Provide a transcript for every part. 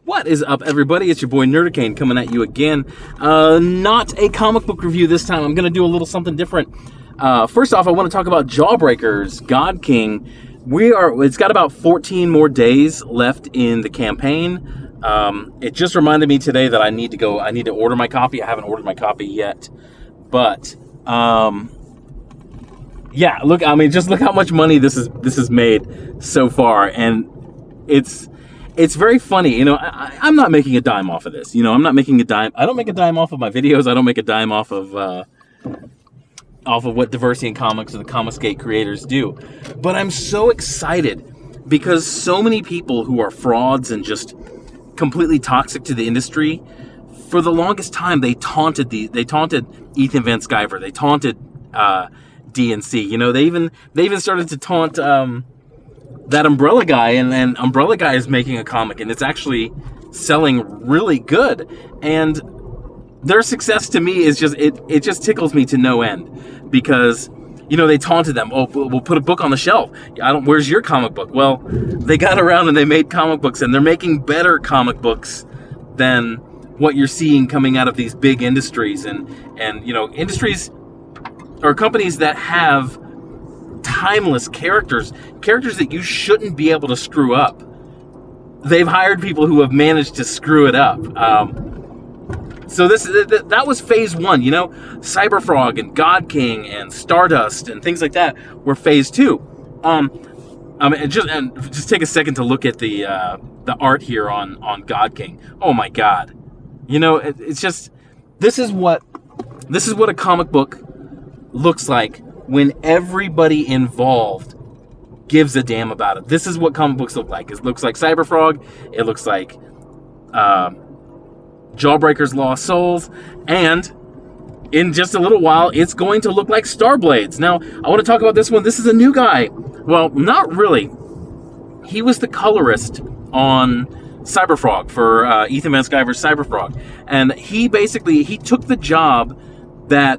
What is up, everybody? It's your boy Nerdicane coming at you again. Not a comic book review this time. I'm going to do a little something different. First off, I want to talk about Jawbreakers, God King. It's got about 14 more days left in the campaign. It just reminded me today that I need to order my copy. I haven't ordered my copy yet. But, yeah, look, just look how much money this has made so far. And it's very funny, I'm not making a dime off of this. I'm not making a dime. I don't make a dime off of my videos. I don't make a dime off of what Diversity in Comics or the Comicsgate creators do. But I'm so excited because so many people who are frauds and just completely toxic to the industry, for the longest time they taunted Ethan Van Sciver. They taunted DNC. They even started to taunt that Umbrella Guy, and Umbrella Guy is making a comic, and it's actually selling really good. And their success to me is it just tickles me to no end, because they taunted them. Oh, we'll put a book on the shelf. Where's your comic book? Well, they got around and they made comic books, and they're making better comic books than what you're seeing coming out of these big industries, and industries or companies that have timeless characters that you shouldn't be able to screw up. They've hired people who have managed to screw it up. So that was phase one. Cyberfrog and God King and Stardust and things like that were phase two. Just take a second to look at the art here on God King. Oh my God, it's just this is what a comic book looks like when everybody involved gives a damn about it. This is what comic books look like. It looks like Cyberfrog. It looks like Jawbreakers Lost Souls. And in just a little while, it's going to look like Starblades. Now, I want to talk about this one. This is a new guy. Well, not really. He was the colorist on Cyberfrog for Ethan Van Sciver's Cyberfrog. And he took the job that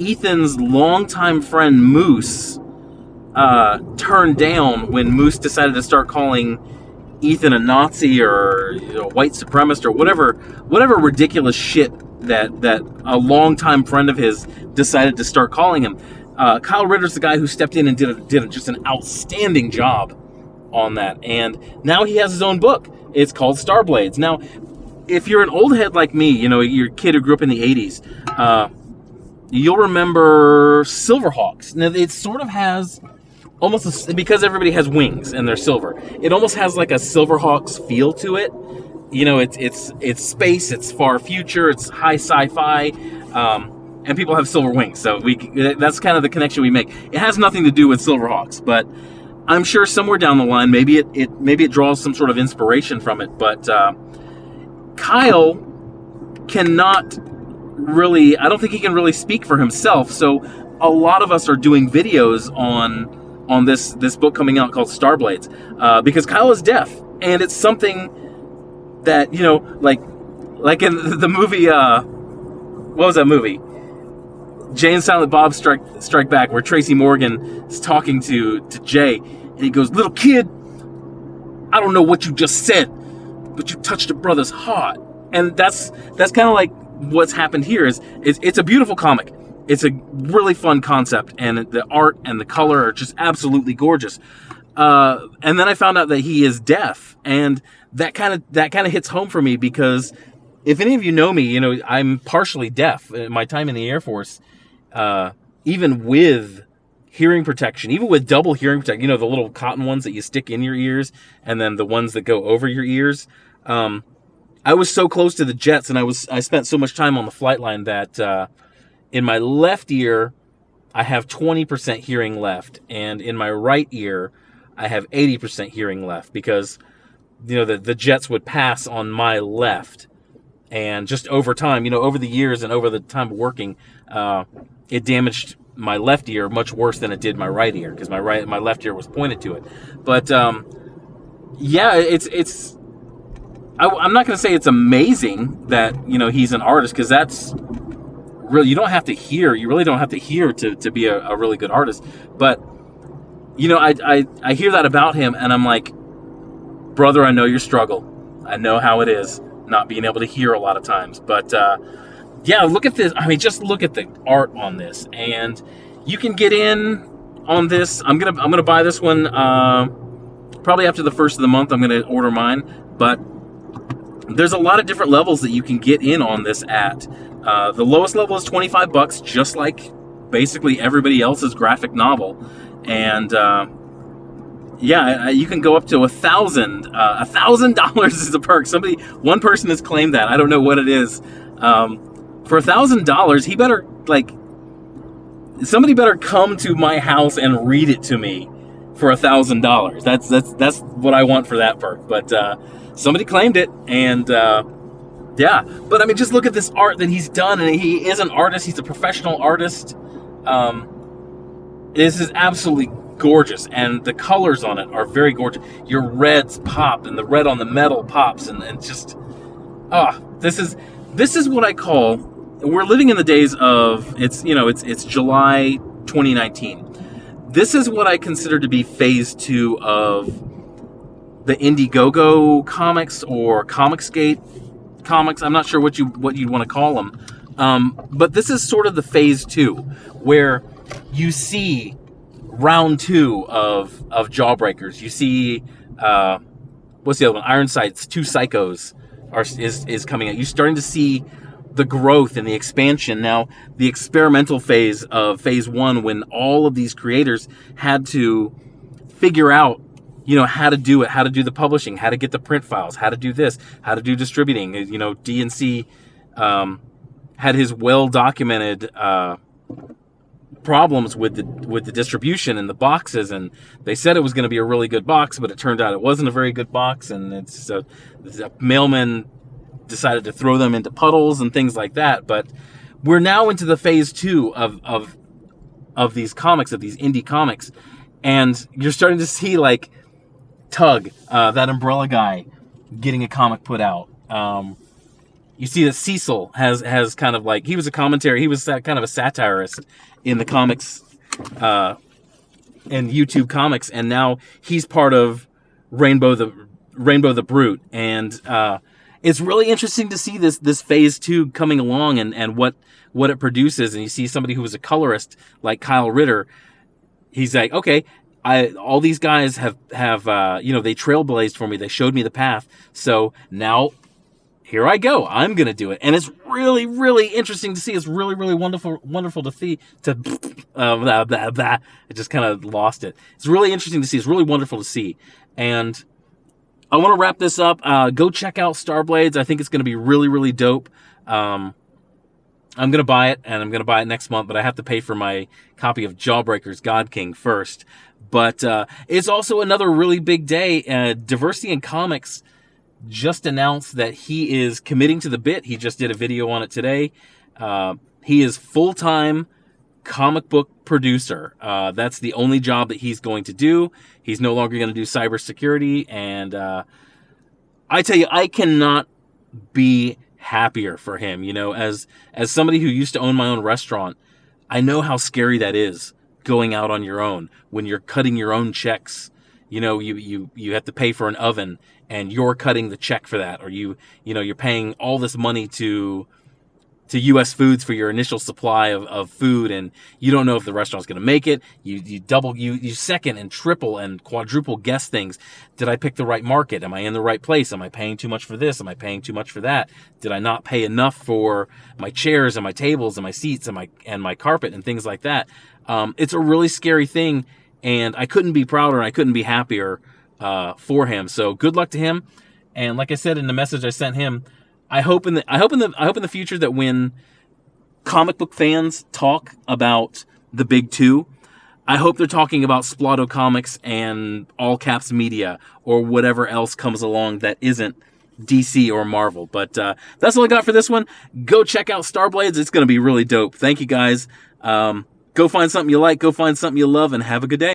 Ethan's longtime friend Moose turned down when Moose decided to start calling Ethan a Nazi or white supremacist or whatever ridiculous shit that a longtime friend of his decided to start calling him. Kyle Ritter's the guy who stepped in and did just an outstanding job on that, and now he has his own book. It's called Starblades. Now, if you're an old head like me, you're a kid who grew up in the 80s, you'll remember Silverhawks. Now, it sort of has because everybody has wings and they're silver, it almost has like a Silverhawks feel to it. It's space, it's far future, it's high sci-fi, and people have silver wings. So that's kind of the connection we make. It has nothing to do with Silverhawks, but I'm sure somewhere down the line, maybe it draws some sort of inspiration from it. But Kyle cannot really, I don't think he can really speak for himself, so a lot of us are doing videos on this book coming out called Starblades, because Kyle is deaf, and it's something that like in the movie, what was that movie, Jay and Silent Bob Strike Back, where Tracy Morgan is talking to Jay, and he goes, "Little kid, I don't know what you just said, but you touched a brother's heart." And that's kind of like what's happened here. It's a beautiful comic. It's a really fun concept, and the art and the color are just absolutely gorgeous. And then I found out that he is deaf, and that kind of hits home for me, because if any of you know me, I'm partially deaf. My time in the Air Force, even with hearing protection, even with double hearing protection, the little cotton ones that you stick in your ears, and then the ones that go over your ears. I was so close to the jets, and I spent so much time on the flight line that in my left ear I have 20% hearing left, and in my right ear I have 80% hearing left, because the jets would pass on my left, and just over time, over the years and over the time of working, it damaged my left ear much worse than it did my right ear, because my left ear was pointed to it. But yeah, it's. I'm not going to say it's amazing that he's an artist, because that's really, you don't have to hear. You really don't have to hear to be a really good artist. But I hear that about him, and I'm like, brother, I know your struggle. I know how it is not being able to hear a lot of times. But yeah, look at this. I mean, just look at the art on this, and you can get in on this. I'm gonna buy this one probably after the first of the month. I'm gonna order mine, but there's a lot of different levels that you can get in on this at. The lowest level is $25, just like basically everybody else's graphic novel, and yeah, you can go up to $1,000. $1,000 is a perk. One person has claimed that. I don't know what it is. For $1,000, he better somebody better come to my house and read it to me for $1,000. That's what I want for that perk. But somebody claimed it, and yeah. But I mean, just look at this art that he's done, and he is an artist. He's a professional artist. This is absolutely gorgeous, and the colors on it are very gorgeous. Your reds pop, and the red on the metal pops, and just this is what I call. We're living in the days of it's July 2019. This is what I consider to be phase 2 of the Indiegogo comics or Comicsgate comics. I'm not sure what you'd want to call them, but this is sort of the phase 2 where you see round 2 of Jawbreakers. You see what's the other one? Ironside's Two Psychos is coming out. You're starting to see the growth and the expansion. Now, the experimental phase of phase 1, when all of these creators had to figure out, how to do it, how to do the publishing, how to get the print files, how to do this, how to do distributing. DNC had his well-documented problems with the distribution and the boxes, and they said it was going to be a really good box, but it turned out it wasn't a very good box, and the mailman decided to throw them into puddles and things like that. But we're now into the phase 2 of these comics, of these indie comics, and you're starting to see like Tug, that Umbrella guy, getting a comic put out. You see that Cecil has kind of like, he was a commentary, he was kind of a satirist in the comics and YouTube comics, and now he's part of Rainbow the Brute, and it's really interesting to see this phase 2 coming along and what it produces. And you see somebody who was a colorist like Kyle Ritter. He's like, okay, all these guys have they trailblazed for me. They showed me the path. So now here I go. I'm going to do it. And it's really, really interesting to see. It's really, really wonderful to see. I just kind of lost it. It's really interesting to see. It's really wonderful to see. And I want to wrap this up. Go check out Starblades. I think it's going to be really, really dope. I'm going to buy it, and I'm going to buy it next month, but I have to pay for my copy of Jawbreakers God King first. But it's also another really big day. Diversity in Comics just announced that he is committing to the bit. He just did a video on it today. He is full-time comic book producer. That's the only job that he's going to do. He's no longer going to do cybersecurity. And I tell you, I cannot be happier for him. As somebody who used to own my own restaurant, I know how scary that is, going out on your own when you're cutting your own checks. You have to pay for an oven, and you're cutting the check for that, or you're paying all this money to U.S. Foods for your initial supply of food, and you don't know if the restaurant's going to make it. You second and triple and quadruple guess things. Did I pick the right market? Am I in the right place? Am I paying too much for this? Am I paying too much for that? Did I not pay enough for my chairs and my tables and my seats and my carpet and things like that? It's a really scary thing, and I couldn't be prouder and I couldn't be happier for him. So good luck to him. And like I said in the message I sent him, I hope in the future that when comic book fans talk about the big 2, I hope they're talking about Splato Comics and All Caps Media or whatever else comes along that isn't DC or Marvel. But that's all I got for this one. Go check out Starblades. It's going to be really dope. Thank you, guys. Go find something you like. Go find something you love, and have a good day.